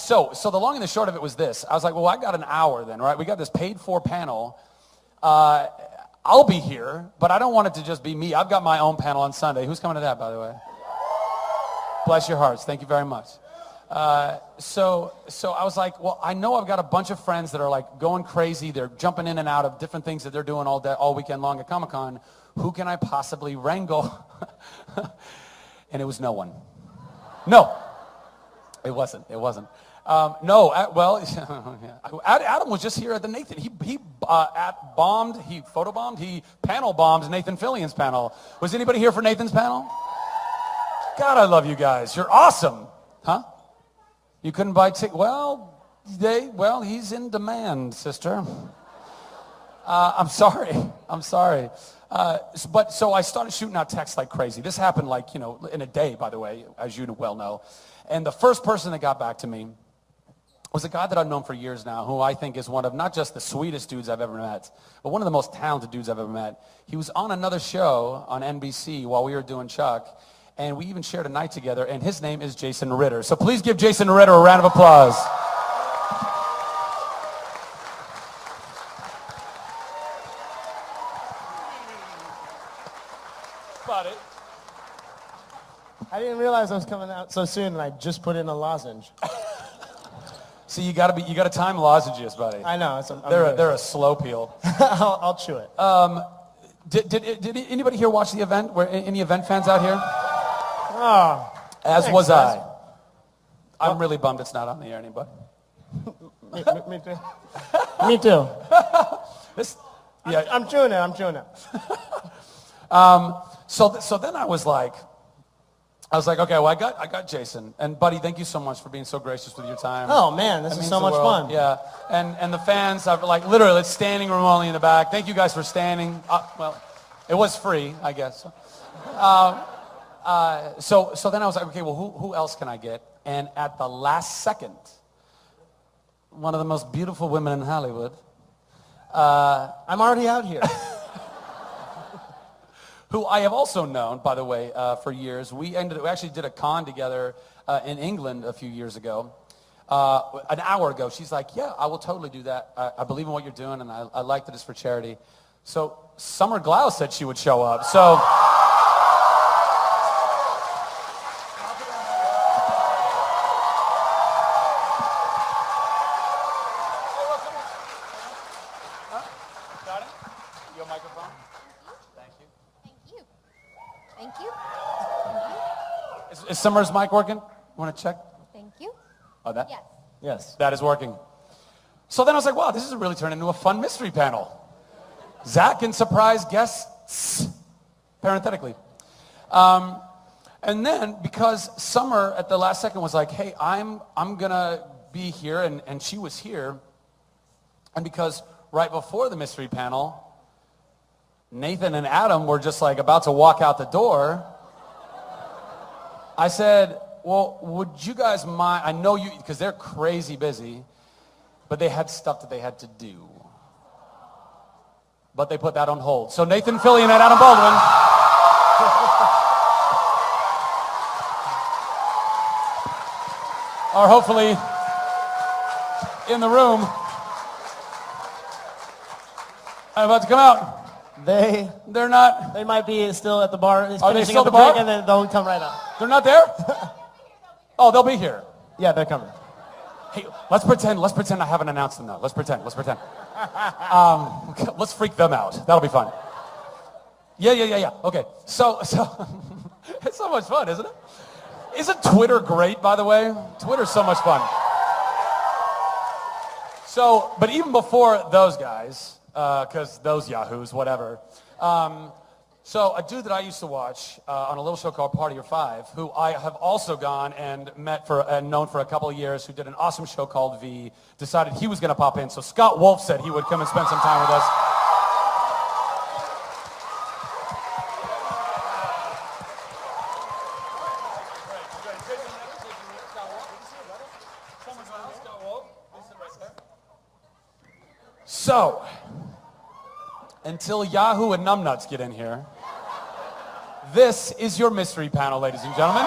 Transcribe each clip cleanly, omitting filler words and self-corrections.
So the long and the short of it was this. I was like, well, I got an hour then, right? We got this paid-for panel. I'll be here, but I don't want it to just be me. I've got my own panel on Sunday. Who's coming to that, by the way? Bless your hearts. Thank you very much. So I was like, well, I know I've got a bunch of friends that are like going crazy. They're jumping in and out of different things that they're doing all weekend long at Comic-Con. Who can I possibly wrangle? And it was no one. No, it wasn't. Well, Adam was just here at the Nathan. He photobombed, he panel bombed Nathan Fillion's panel. Was anybody here for Nathan's panel? God, I love you guys. You're awesome. Huh? You couldn't buy tickets? Well, he's in demand, sister. I'm sorry. So I started shooting out texts like crazy. This happened like, in a day, by the way, as you well know. And the first person that got back to me was a guy that I've known for years now, who I think is one of not just the sweetest dudes I've ever met, but one of the most talented dudes I've ever met. He was on another show on NBC while we were doing Chuck, and we even shared a night together, and his name is Jason Ritter. So please give Jason Ritter a round of applause. Buddy. I didn't realize I was coming out so soon, and I just put in a lozenge. See, you got to time lozenges, buddy. I know. They're a slow peel. I'll chew it. Did anybody here watch the event? Any event fans out here? Oh, As thanks, was guys. I'm really bummed it's not on the air, anybody. Me too. Me too. Yeah. I'm chewing it. So then I was like, okay, well, I got Jason. And buddy, thank you so much for being so gracious with your time. Oh man, this is so much fun. Yeah, and the fans are like, literally, it's standing room only in the back. Thank you guys for standing. Well, it was free, I guess. So then I was like, okay, well, who else can I get? And at the last second, one of the most beautiful women in Hollywood. I'm already out here. Who I have also known, by the way, for years. We actually did a con together in England a few years ago. An hour ago, she's like, yeah, I will totally do that. I believe in what you're doing, and I like that it's for charity. So Summer Glau said she would show up. So Is Summer's mic working? Want to check? Thank you. Oh, that? Yes. Yes. That is working. So then I was like, wow, this has really turned into a fun mystery panel. Zach and surprise guests, parenthetically. And then, because Summer at the last second was like, hey, I'm going to be here, and she was here. And because right before the mystery panel, Nathan and Adam were just like about to walk out the door, I said, well, would you guys mind, I know you, because they're crazy busy, but they had stuff that they had to do. But they put that on hold. So Nathan Fillion and Adam Baldwin. Are hopefully in the room. I'm about to come out. They're not. They might be still at the bar. Are they still at the drink, bar? and then they'll come right up. They're not there? Oh, they'll be here. Yeah, they're coming. Hey, let's pretend I haven't announced them though. Let's pretend. Let's freak them out. That'll be fun. Yeah. Okay. So it's so much fun, isn't it? Isn't Twitter great, by the way? Twitter's so much fun. So, but even before those guys, because those yahoos, whatever. So a dude that I used to watch on a little show called Party of Five, who I have also gone and met and known for a couple of years, who did an awesome show called V, decided he was going to pop in. So Scott Wolf said he would come and spend some time with us. So, until Yahoo and Numbnuts get in here, this is your mystery panel, ladies and gentlemen.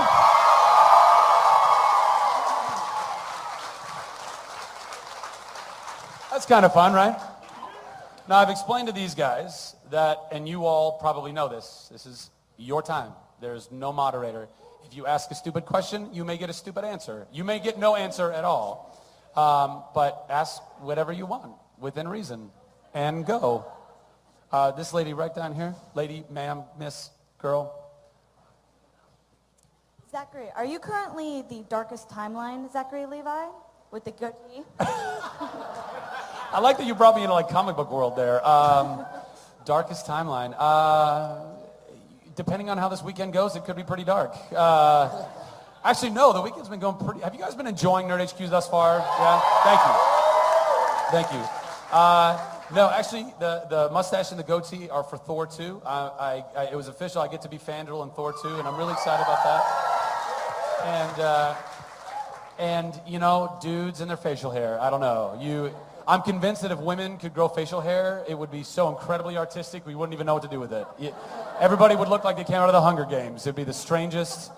That's kind of fun, right? Now, I've explained to these guys that, and you all probably know this is your time. There's no moderator. If you ask a stupid question, you may get a stupid answer. You may get no answer at all. But ask whatever you want, within reason, and go. This lady right down here. Lady, ma'am, miss, girl. Zachary, are you currently the darkest timeline, Zachary Levi, with the goatee? I like that you brought me into like comic book world there. Darkest timeline. Depending on how this weekend goes, it could be pretty dark. Actually, no, the weekend's been going pretty... Have you guys been enjoying Nerd HQ thus far? Yeah? Thank you. No, actually, the mustache and the goatee are for Thor 2. It was official. I get to be Fandral in Thor 2, and I'm really excited about that. And you know, dudes and their facial hair. I don't know. I'm convinced that if women could grow facial hair, it would be so incredibly artistic, we wouldn't even know what to do with it. Everybody would look like they came out of the Hunger Games. It'd be the strangest...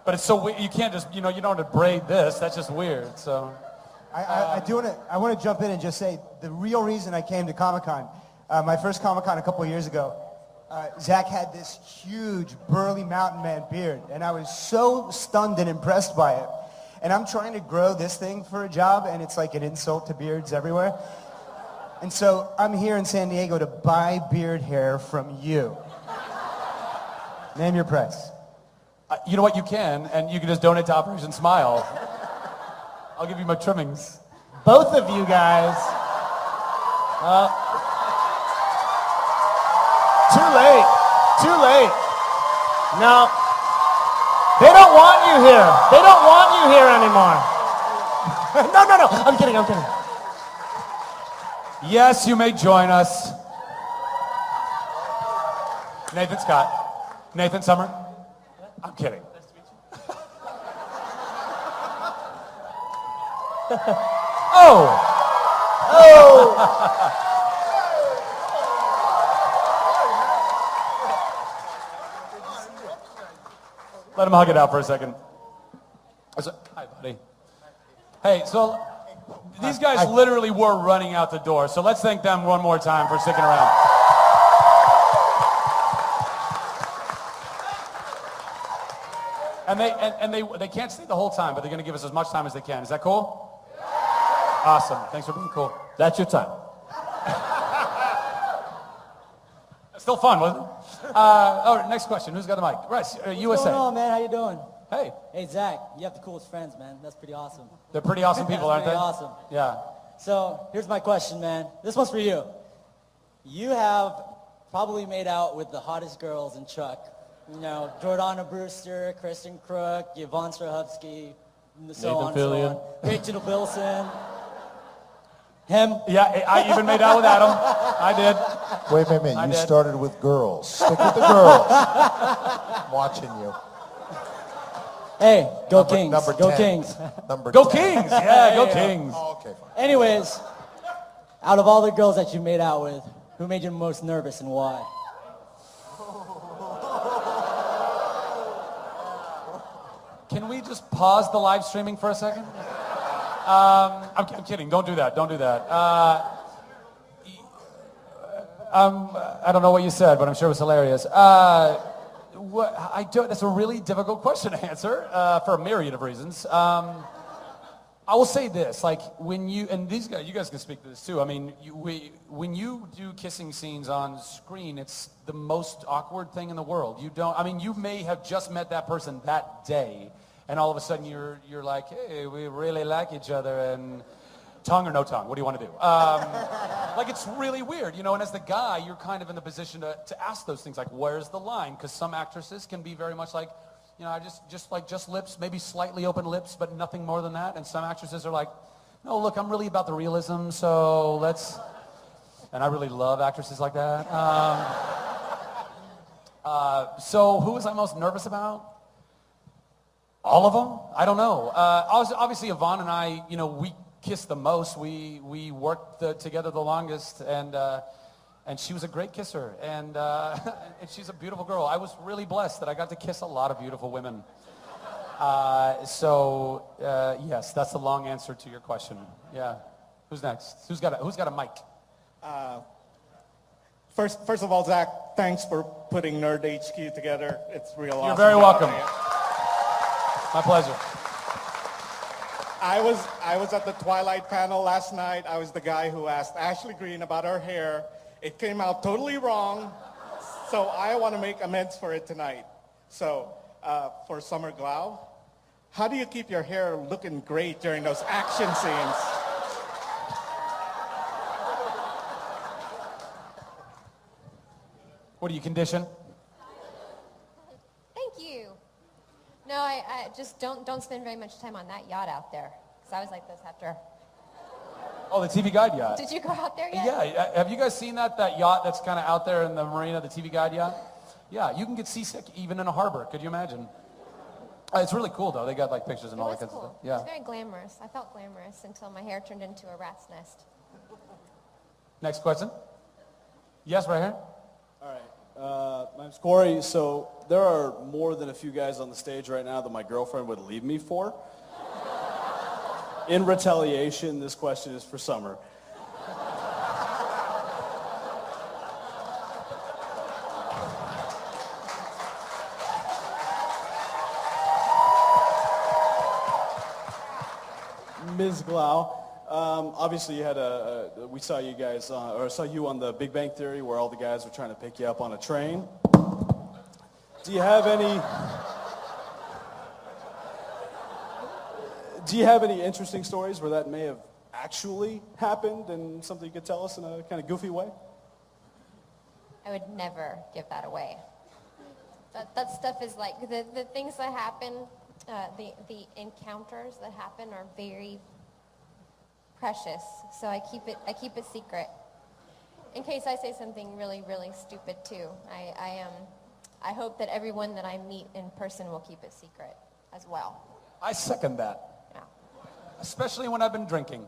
But it's so weird. You can't just, you don't want to braid this. That's just weird. So, I want to jump in and just say the real reason I came to Comic-Con, my first Comic-Con a couple of years ago, Zach had this huge burly mountain man beard, and I was so stunned and impressed by it. And I'm trying to grow this thing for a job, and it's like an insult to beards everywhere. And so I'm here in San Diego to buy beard hair from you. Name your price. You know what, you can, and you can just donate to Operation Smile. I'll give you my trimmings. Both of you guys. Too late. No. They don't want you here. They don't want you here anymore. No. I'm kidding. Yes, you may join us. Nathan Scott. Nathan Summer. I'm kidding. Oh! Let him hug it out for a second. Hi, buddy. Hey, so these guys literally were running out the door, so let's thank them one more time for sticking around. And they can't stay the whole time, but they're going to give us as much time as they can. Is that cool? Awesome. Thanks for being cool. That's your time. Still fun, wasn't it? Next question. Who's got the mic? Russ, USA. What's going on, man? How you doing? Hey. Hey, Zach. You have the coolest friends, man. That's pretty awesome. They're pretty awesome people, aren't they? Pretty awesome. Yeah. So here's my question, man. This one's for you. You have probably made out with the hottest girls in Chuck. You know, Jordana Brewster, Kristen Crook, Yvonne Strahovski, so on and so on. Rachel Bilson. Him? Yeah, I even made out with Adam. I did. Wait a minute. You started with girls. Stick with the girls. I'm watching you. Hey, go Number- Kings. number Go 10. Kings. Number Go 10. Kings. Yeah, go Kings. Oh, okay, fine. Anyways, out of all the girls that you made out with, who made you most nervous and why? Can we just pause the live streaming for a second? I'm kidding. Don't do that. Don't do that. I don't know what you said, but I'm sure it was hilarious. That's a really difficult question to answer for a myriad of reasons. I will say this, like when you, and these guys, you guys can speak to this too. I mean, when you do kissing scenes on screen, it's the most awkward thing in the world. You may have just met that person that day, and all of a sudden you're like, hey, we really like each other, and tongue or no tongue, what do you want to do? Like it's really weird, and as the guy, you're kind of in the position to ask those things, like where's the line? Because some actresses can be very much like, I just lips, maybe slightly open lips, but nothing more than that. And some actresses are like, no, look, I'm really about the realism, so let's... And I really love actresses like that. So who was I most nervous about? All of them? I don't know. Obviously, Yvonne and I, we kissed the most. We worked together the longest, and she was a great kisser, and she's a beautiful girl. I was really blessed that I got to kiss a lot of beautiful women. Yes, that's the long answer to your question. Yeah. Who's next? Who's got a mic? First of all, Zach, thanks for putting Nerd HQ together. It's real awesome. You're very job, welcome. man. My pleasure. I was at the Twilight panel last night. I was the guy who asked Ashley Greene about her hair. It came out totally wrong, so I want to make amends for it tonight. So, for Summer Glau, how do you keep your hair looking great during those action scenes? What do you condition? Thank you. No, I just don't spend very much time on that yacht out there. Because I was like this after. Oh, the TV Guide yacht. Did you go out there yet? Yeah, have you guys seen that yacht that's kind of out there in the marina, the TV Guide yacht? Yeah, you can get seasick even in a harbor. Could you imagine? It's really cool, though. They got like pictures and all that kind of stuff. It was very glamorous. I felt glamorous until my hair turned into a rat's nest. Next question. Yes, right here. All right. My name's Corey. So there are more than a few guys on the stage right now that my girlfriend would leave me for. In retaliation, this question is for Summer. Ms. Glau, obviously you had we saw you guys, or saw you on the Big Bang Theory where all the guys were trying to pick you up on a train. Do you have any interesting stories where that may have actually happened and something you could tell us in a kind of goofy way? I would never give that away. That stuff is like, the things that happen, the encounters that happen are very precious. So I keep it secret. In case I say something really, really stupid too. I hope that everyone that I meet in person will keep it secret as well. I second that. Yeah. Especially when I've been drinking.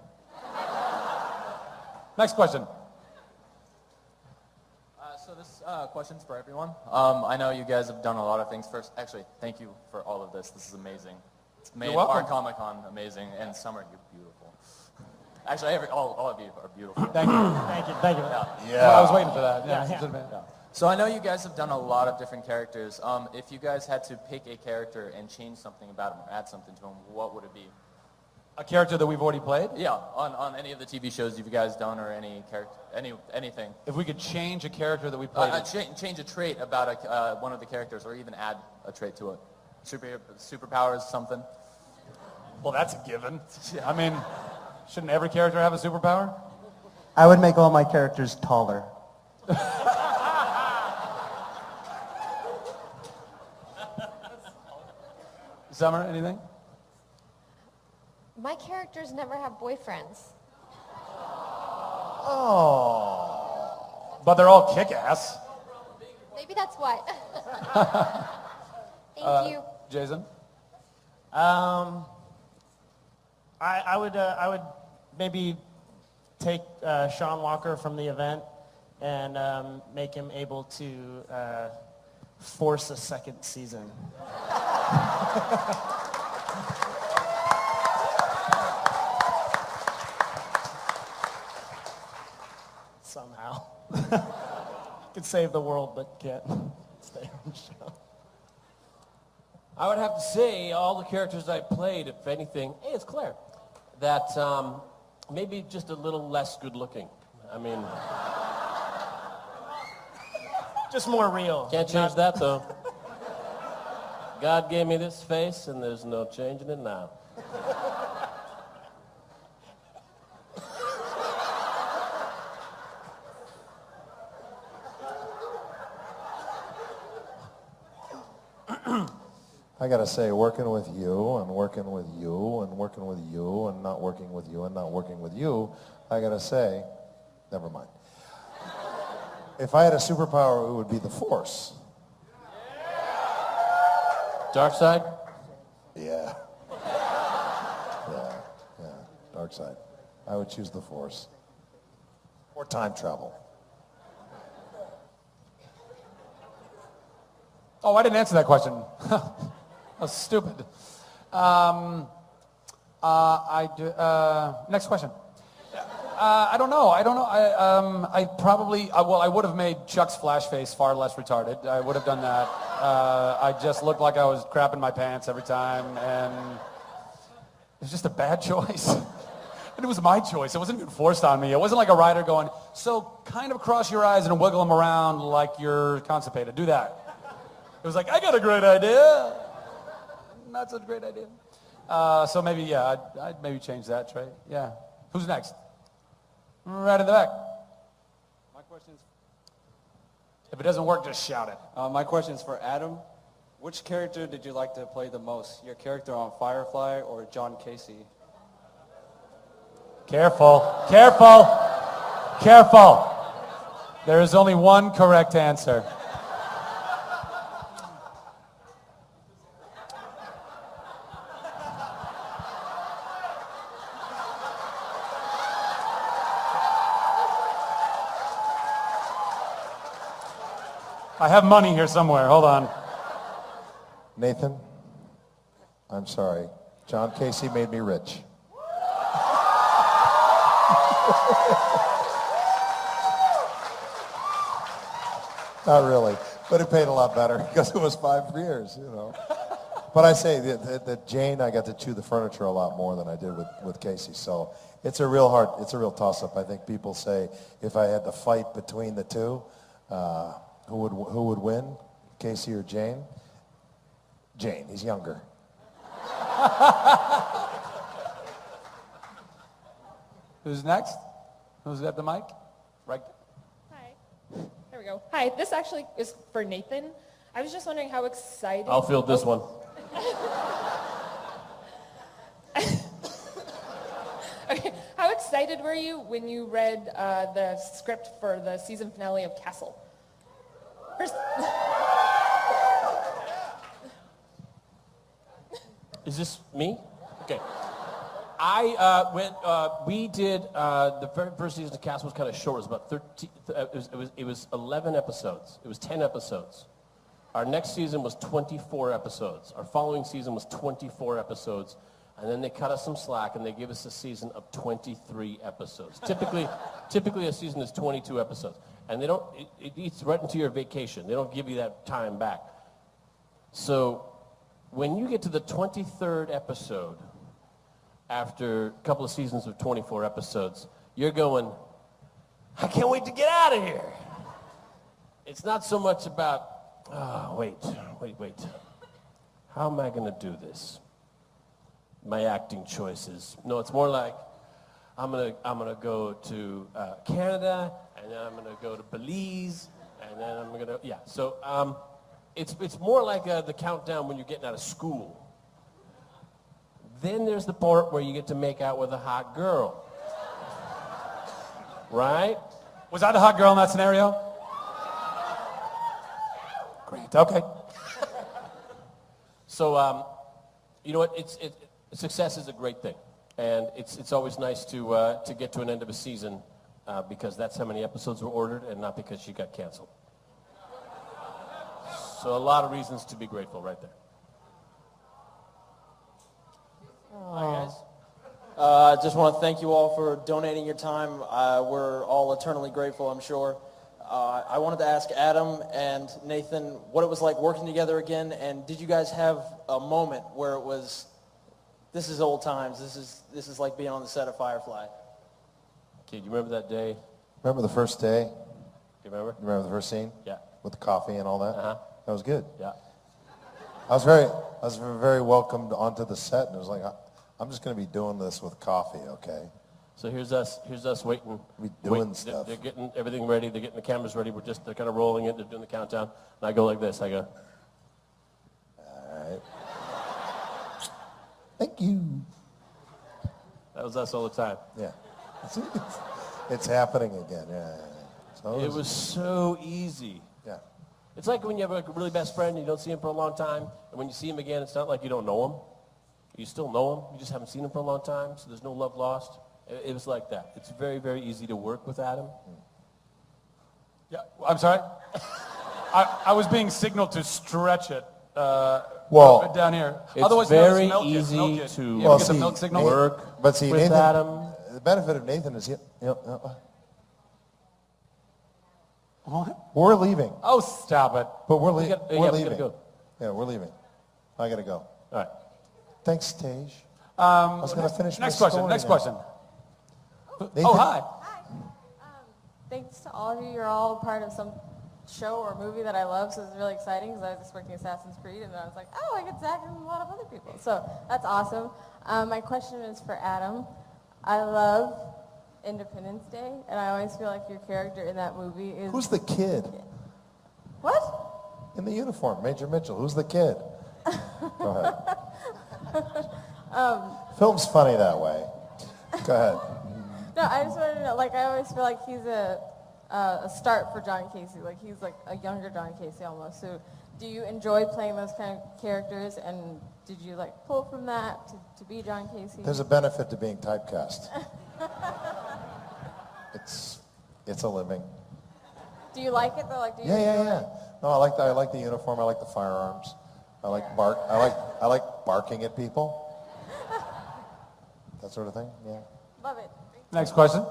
Next question. So this question's for everyone. I know you guys have done a lot of things. First, actually, thank you for all of this. This is amazing. It's made our Comic-Con amazing, and Summer, you're beautiful. Actually, all of you are beautiful. Thank you. Thank you. Yeah. Well, I was waiting for that. Yeah. So I know you guys have done a lot of different characters. If you guys had to pick a character and change something about him or add something to him, what would it be? A character that we've already played? Yeah, on any of the TV shows you guys done or any character, anything. If we could change a character that we played. Change a trait about one of the characters, or even add a trait to it. Superpowers, something. Well, that's a given. I mean, shouldn't every character have a superpower? I would make all my characters taller. Summer, anything? My characters never have boyfriends. Oh. But they're all kick-ass. Maybe that's why. Thank you. Jason? I would maybe take Sean Walker from the event and make him able to force a second season. Somehow. Could save the world, but can't stay on the show. I would have to say all the characters I played, if anything, hey, it's Claire, that maybe just a little less good looking. I mean, Just more real. can't change that though. God gave me this face and there's no changing it now. I gotta say, working with you and working with you and working with you and not working with you and not working with you, I gotta say, never mind. If I had a superpower, it would be the Force. Dark side? Yeah. Dark side. I would choose the Force. Or time travel. Oh, I didn't answer that question. That's stupid. Next question. I don't know. I probably, well, I would have made Chuck's flash face far less retarded. I would have done that. I just looked like I was crapping my pants every time, and it was just a bad choice. And it was my choice. It wasn't even forced on me. It wasn't like a writer going, so kind of cross your eyes and wiggle them around like you're constipated. Do that. It was like, I got a great idea. Not such a great idea. So maybe, yeah, I'd maybe change that, Trey. Yeah. Who's next? Right in the back. My question's... If it doesn't work, just shout it. My question is for Adam. Which character did you like to play the most? Your character on Firefly or John Casey? Careful, careful, careful. There is only one correct answer. I have money here somewhere. Hold on. Nathan, I'm sorry. John Casey made me rich. Not really, but it paid a lot better because it was 5 years, you know. But I say that Jane, I got to chew the furniture a lot more than I did with Casey. So it's a real toss-up. I think people say if I had to fight between the two, who would win, Casey or Jane? Jane, he's younger. Who's next? Who's got the mic? Right. Hi. There we go. Hi, this actually is for Nathan. I was just wondering how excited... I'll field this one. Okay. How excited were you when you read the script for the season finale of Castle? First... Is this me? Okay. We did, the very first season of Castle was kind of short. It was about 13, it was 11 episodes. It was 10 episodes. Our next season was 24 episodes. Our following season was 24 episodes. And then they cut us some slack and they give us a season of 23 episodes. Typically a season is 22 episodes. And it eats right into your vacation. They don't give you that time back. So when you get to the 23rd episode, after a couple of seasons of 24 episodes, you're going, I can't wait to get out of here. It's not so much about, wait. How am I going to do this? My acting choices. No, it's more like, I'm gonna go to Canada, and then I'm gonna go to Belize, and then I'm gonna, yeah. So it's more like the countdown when you're getting out of school. Then there's the part where you get to make out with a hot girl. Right? Was I the hot girl in that scenario? Great, okay. So, you know what, success is a great thing. And it's always nice to get to an end of a season because that's how many episodes were ordered and not because she got canceled. So a lot of reasons to be grateful right there. Hi, guys. I just want to thank you all for donating your time. We're all eternally grateful, I'm sure. I wanted to ask Adam and Nathan what it was like working together again, and did you guys have a moment where it was, this is old times, this is like being on the set of Firefly? Okay, do you remember that day? Remember the first day? Do you remember? You remember the first scene? Yeah. With the coffee and all that? Uh-huh. That was good. Yeah. I was very welcomed onto the set, and it was like, I'm just going to be doing this with coffee, okay? So here's us waiting. We doing stuff. They're getting everything ready. They're getting the cameras ready. They're kind of rolling it. They're doing the countdown. And I go like this. I go. All right. Thank you. That was us all the time. Yeah. It's happening again. Yeah. So it was so easy. Yeah. It's like when you have a really best friend and you don't see him for a long time, and when you see him again, it's not like you don't know him. You still know him. You just haven't seen him for a long time, so there's no love lost. It was like that. It's very, very easy to work with Adam. Yeah, I'm sorry. I was being signaled to stretch it. Well, down here. It's Otherwise, very milk easy milk to get the milk signal? work but see, with Nathan, Adam. the benefit of Nathan is, What? we're leaving. Oh, stop it. But we're We leaving. gotta go. Yeah, we're leaving. I gotta go. All right. Thanks, Tej. I was gonna finish Next my question. story Next now. question. Nathan? Oh, hi. Thanks to all of you. You're all part of some show or movie that I love, so it's really exciting because I was just working Assassin's Creed, and then I was like, oh, I get Zach and a lot of other people. So that's awesome. My question is for Adam. I love Independence Day, and I always feel like your character in that movie is... Who's the kid? What? In the uniform, Major Mitchell. Who's the kid? Go ahead. Film's funny that way. Go ahead. No, I just wanted to know, like, I always feel like he's a start for John Casey. Like, he's like a younger John Casey almost. So do you enjoy playing those kind of characters, and did you, like, pull from that to be John Casey? There's a benefit to being typecast. It's a living. Do you like it, though? Like, do you Yeah. No, I like the uniform. I like the firearms. I like I like barking at people. That sort of thing. Yeah. Love it. Next question.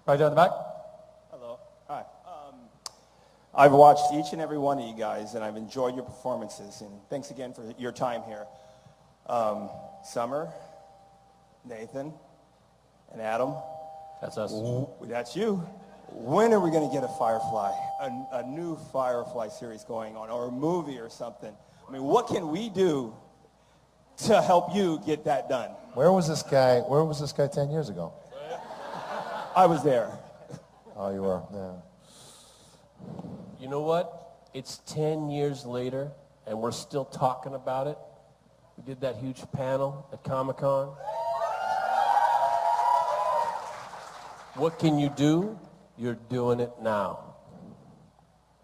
Right there in the back. Hello. Hi. I've watched each and every one of you guys, and I've enjoyed your performances. And thanks again for your time here. Summer, Nathan, and Adam. That's us. That's you. When are we going to get a Firefly, a new Firefly series going on, or a movie or something? I mean, what can we do to help you get that done? Where was this guy 10 years ago? I was there. Oh, you were? Yeah. You know what? It's 10 years later, and we're still talking about it. We did that huge panel at Comic-Con. What can you do? You're doing it now.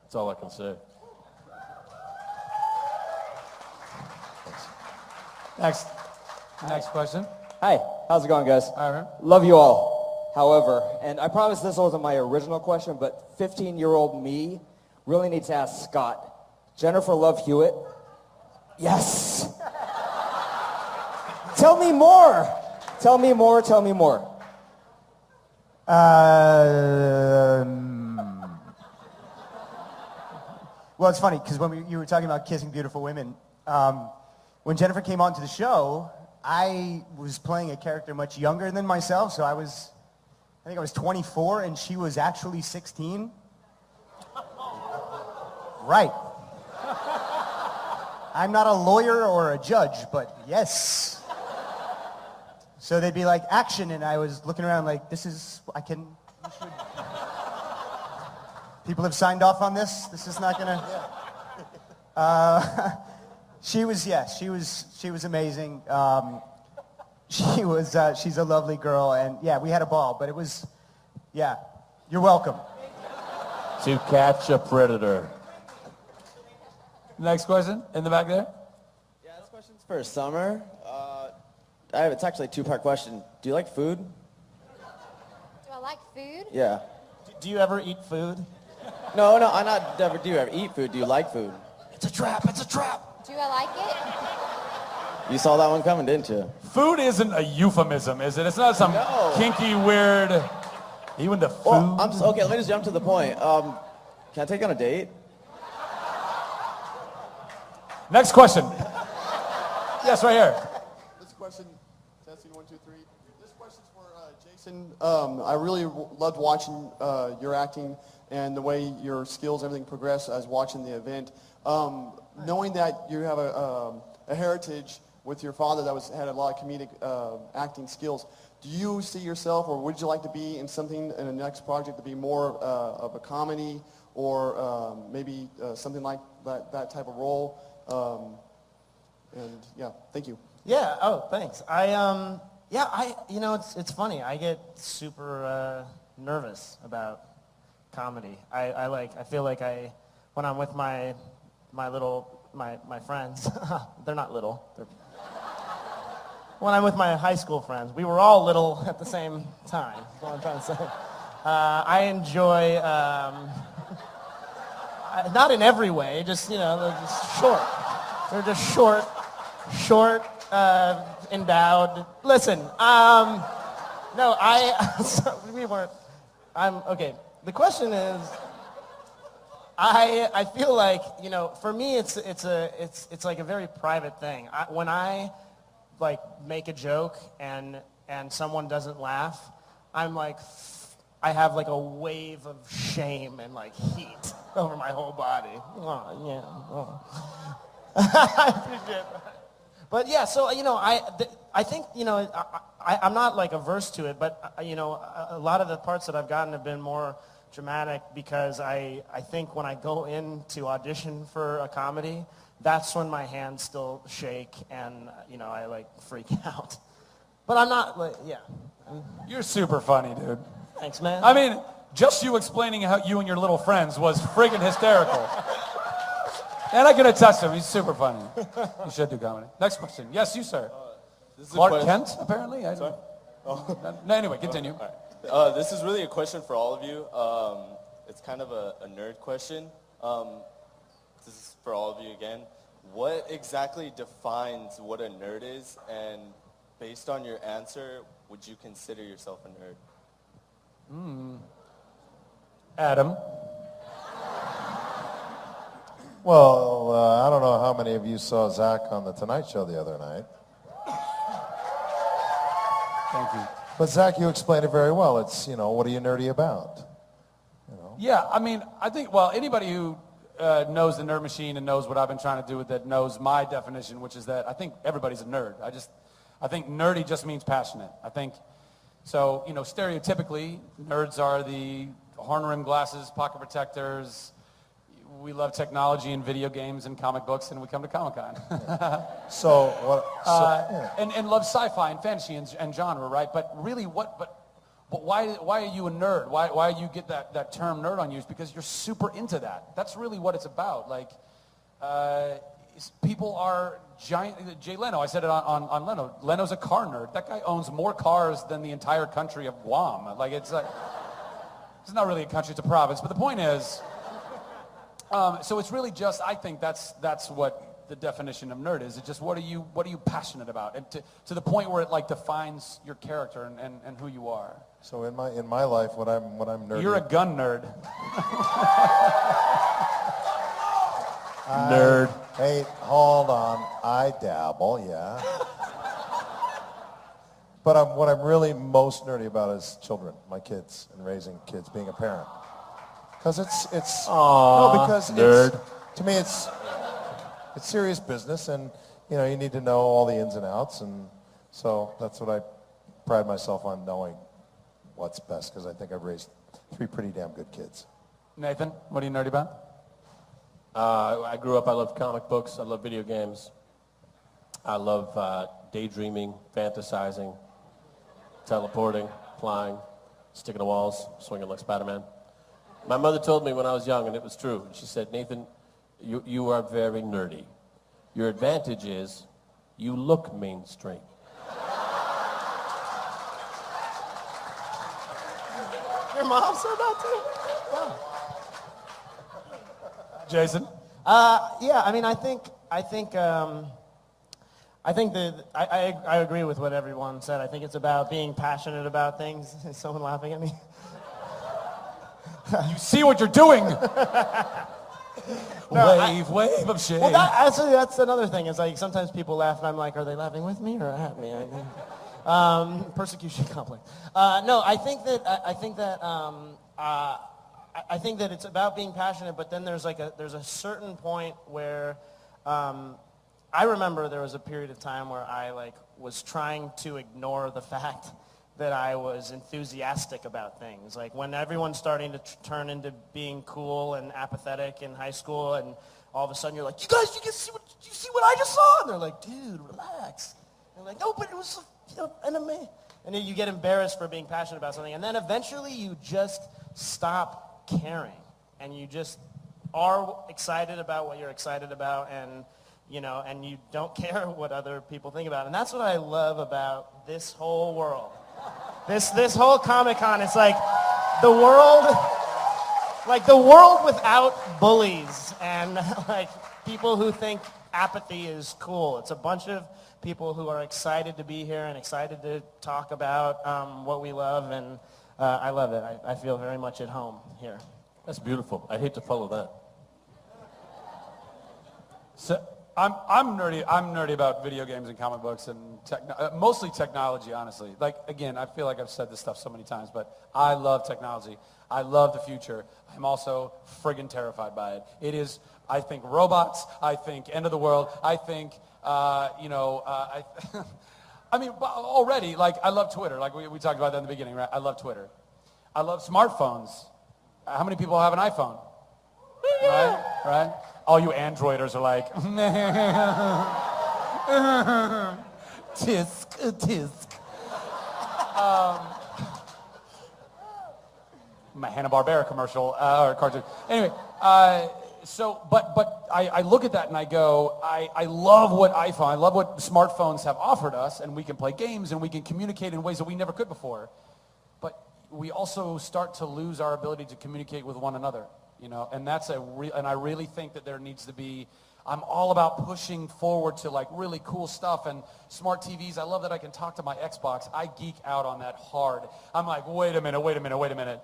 That's all I can say. Next question. Hi, how's it going, guys? All right. Love you all. However, and I promise this wasn't my original question, but 15-year-old me really needs to ask Scott. Jennifer Love Hewitt? Yes. Tell me more. Tell me more. Tell me more. Well, it's funny because when you were talking about kissing beautiful women, when Jennifer came onto the show, I was playing a character much younger than myself, so I think I was 24 and she was actually 16. Right. I'm not a lawyer or a judge, but yes. So they'd be like, action, and I was looking around like, people have signed off on this? This is not gonna... She was amazing. She's a lovely girl, and yeah, we had a ball, but it was, yeah, you're welcome. To catch a predator. Next question, in the back there. Yeah, this question's for Summer. It's actually a two-part question. Do you like food? Do I like food? Yeah. Do you ever eat food? No, I not ever do. You ever eat food? Do you like food? It's a trap. It's a trap. Do I like it? You saw that one coming, didn't you? Food isn't a euphemism, is it? It's not some kinky, weird, even the food. Well, okay, let me just jump to the point. Can I take you on a date? Next question. Yes, right here. This question, testing 1, 2, 3. This question's for Jason. I really loved watching your acting and the way your skills, everything progressed as watching the event. Knowing that you have a heritage with your father that had a lot of comedic acting skills, do you see yourself, or would you like to be in something in the next project to be more of a comedy, or maybe something like that type of role? And yeah, thank you. Yeah. Oh, thanks. It's funny. I get super nervous about comedy. I feel like when I'm with my friends, they're not little. When I'm with my high school friends, we were all little at the same time. That's what I'm trying to say. I enjoy, not in every way, they're just short. They're just short, endowed. Listen, No, we weren't. Okay. The question is, I feel like, for me, it's like a very private thing. When I like make a joke and someone doesn't laugh, I'm like, I have like a wave of shame and like heat over my whole body. Oh, yeah. Oh. I appreciate that. But yeah, so, I think, I'm not like averse to it, but, a lot of the parts that I've gotten have been more dramatic because I think when I go in to audition for a comedy, that's when my hands still shake and, I like freak out. But I'm not like, yeah. You're super funny, dude. Thanks, man. I mean, just you explaining how you and your little friends was friggin' hysterical. And I can attest to him. He's super funny. You should do comedy. Next question. Yes, you, sir. Clark Kent, apparently? Sorry? No, anyway, continue. This is really a question for all of you. It's kind of a nerd question. This is for all of you again. What exactly defines what a nerd is? And based on your answer, would you consider yourself a nerd? Adam. Well, I don't know how many of you saw Zach on The Tonight Show the other night. Thank you. But Zach, you explained it very well. It's, what are you nerdy about? Yeah, I mean, I think, well, anybody who knows the Nerd Machine and knows what I've been trying to do with it knows my definition, which is that I think everybody's a nerd. I think nerdy just means passionate. I think, so, stereotypically, nerds are the horn-rimmed glasses, pocket protectors. We love technology and video games and comic books, and we come to Comic-Con. And love sci-fi and fantasy and genre, right? But really, but why are you a nerd? Why you get that term nerd on you? Is because you're super into that. That's really what it's about. Like, people are giant. Jay Leno, I said it on Leno. Leno's a car nerd. That guy owns more cars than the entire country of Guam. Like, it's not really a country, it's a province. But the point is, so it's really just, I think that's what the definition of nerd is. It's just what are you passionate about, and to the point where it like defines your character and who you are. So in my life, what I'm nerdy. You're a gun nerd. Nerd. Hey, hold on. I dabble, yeah. But what I'm really most nerdy about is children, my kids, and raising kids, being a parent. Because to me it's serious business, and you need to know all the ins and outs, and so that's what I pride myself on, knowing what's best, because I think I've raised 3 pretty damn good kids. Nathan, what are you nerdy about? I grew up, I love comic books, I love video games, I love daydreaming, fantasizing, teleporting, flying, sticking to walls, swinging like Spider-Man. My mother told me when I was young, and it was true. She said, Nathan, you are very nerdy. Your advantage is you look mainstream. Your mom said that too? Wow. Jason? Yeah, I mean, I agree with what everyone said. I think it's about being passionate about things. Is someone laughing at me? You see what you're doing. Wave of shame. Well, that's another thing. Is like sometimes people laugh, and I'm like, are they laughing with me or at me? Persecution complex. No, I think that it's about being passionate, but then there's a certain point where I remember there was a period of time where I was trying to ignore the fact that I was enthusiastic about things. Like when everyone's starting to turn into being cool and apathetic in high school, and all of a sudden you're like, you guys, you see what I just saw? And they're like, dude, relax. And they're like, no, but it was anime. And then you get embarrassed for being passionate about something, and then eventually you just stop caring, and you just are excited about what you're excited about, and and you don't care what other people think about it. And that's what I love about this whole world. This whole Comic-Con, it's like the world without bullies and like people who think apathy is cool. It's a bunch of people who are excited to be here and excited to talk about what we love, and I love it. I feel very much at home here. That's beautiful. I hate to follow that. So I'm nerdy about video games and comic books and mostly technology, honestly. Like, again, I feel like I've said this stuff so many times, but I love technology. I love the future. I'm also friggin' terrified by it. It is, I think, robots. I think end of the world. I think, I mean, already, like, I love Twitter. Like, we talked about that in the beginning, right? I love Twitter. I love smartphones. How many people have an iPhone? Right? All you Androiders are like, tisk. My Hanna-Barbera commercial or cartoon. Anyway, but I look at that and I go, I love what smartphones have offered us, and we can play games and we can communicate in ways that we never could before. But we also start to lose our ability to communicate with one another. And and I really think that there needs to be, I'm all about pushing forward to like really cool stuff and smart TVs. I love that I can talk to my Xbox. I geek out on that hard. I'm like, wait a minute.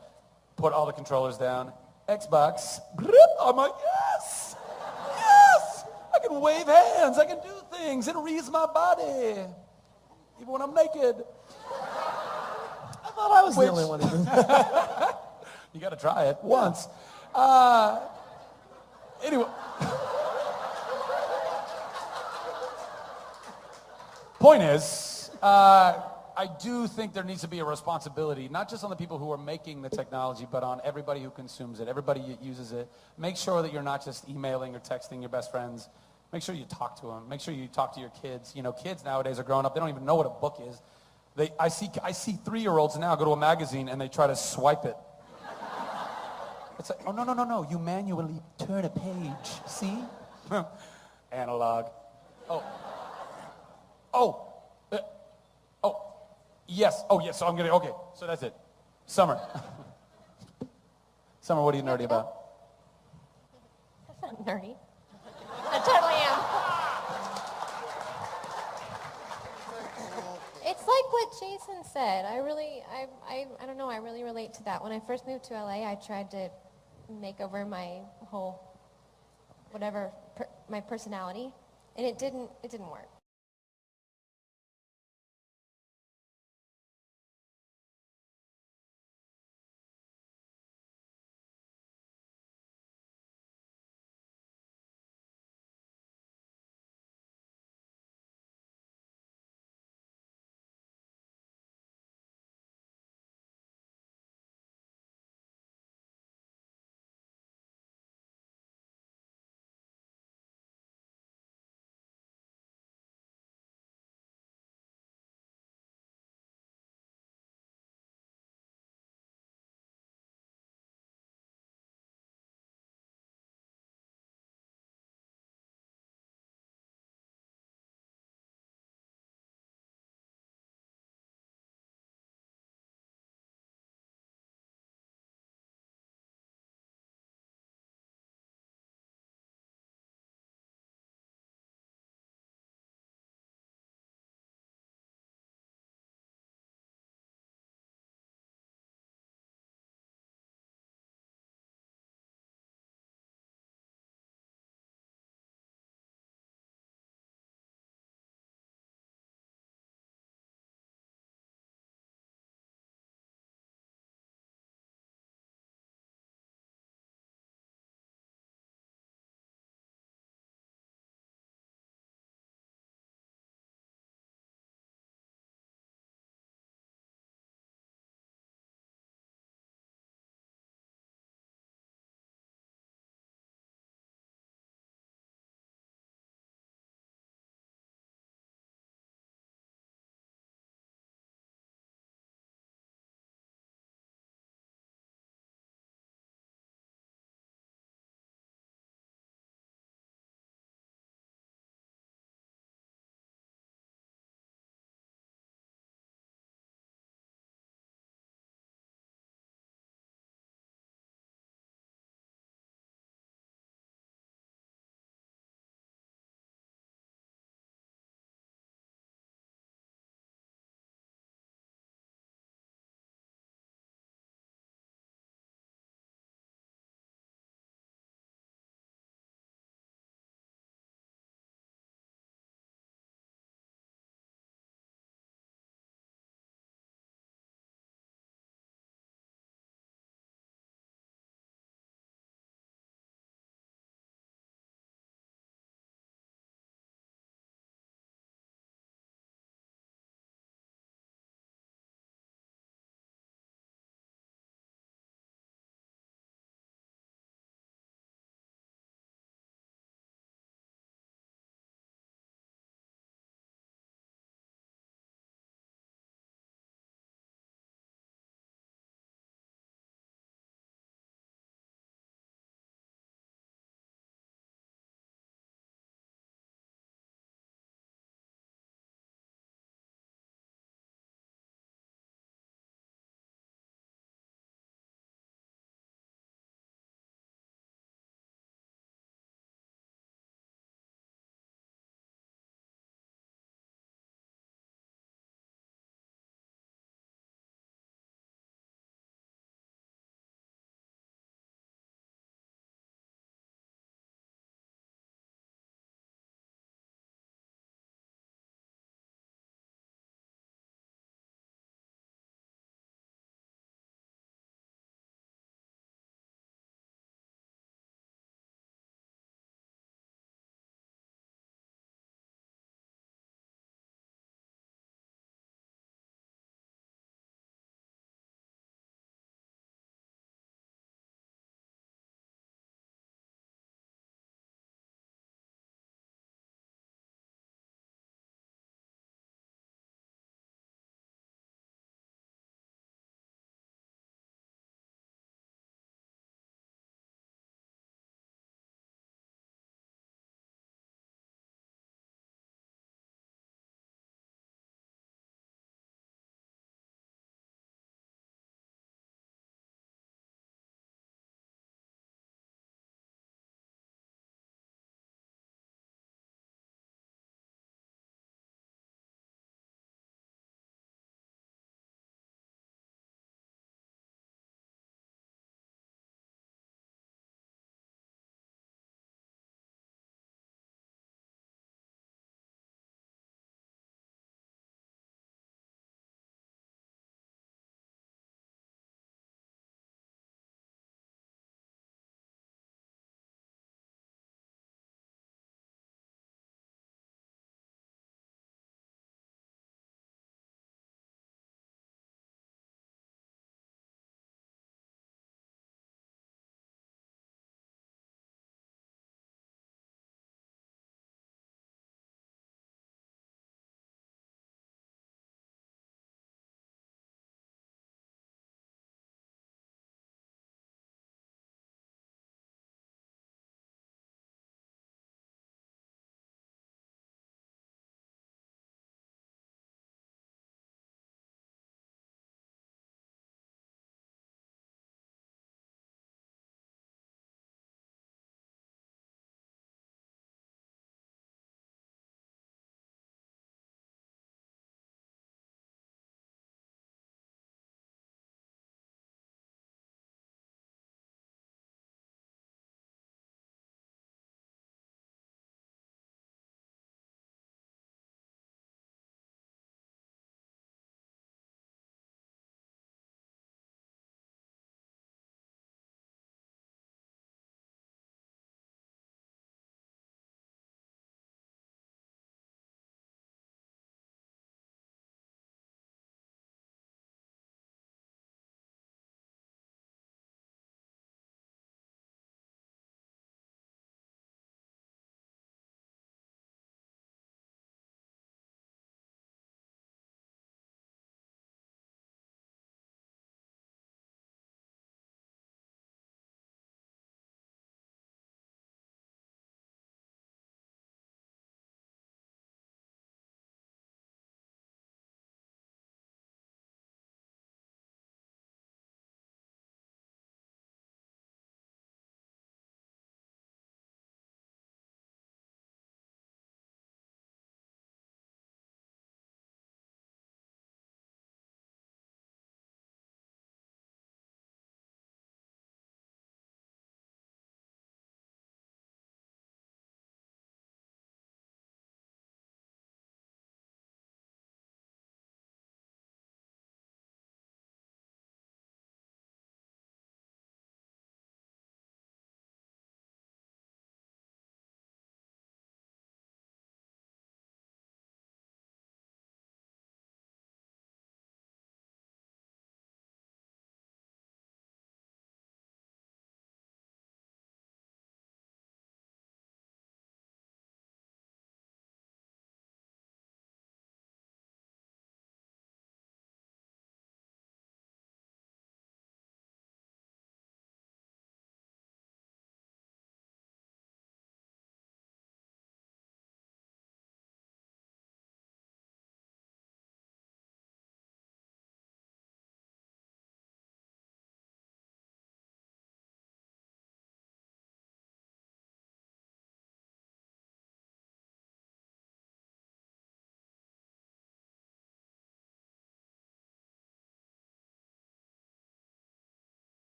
Put all the controllers down. Xbox. I'm like, yes! I can wave hands. I can do things. It reads my body. Even when I'm naked. I thought I was the only one who did that. You got to try it once. Anyway. Point is, I do think there needs to be a responsibility, not just on the people who are making the technology, but on everybody who consumes it, everybody who uses it. Make sure that you're not just emailing or texting your best friends. Make sure you talk to them. Make sure you talk to your kids. Kids nowadays are growing up. They don't even know what a book is. I see 3-year-olds now go to a magazine and they try to swipe it. It's like, oh, no. You manually turn a page. See? Analog. Yes. So I'm okay. So that's it. Summer. Summer, what are you nerdy about? That's not nerdy. I totally am. It's like what Jason said. I don't know, I really relate to that. When I first moved to LA, I tried to make over my whole, my personality, and it didn't work.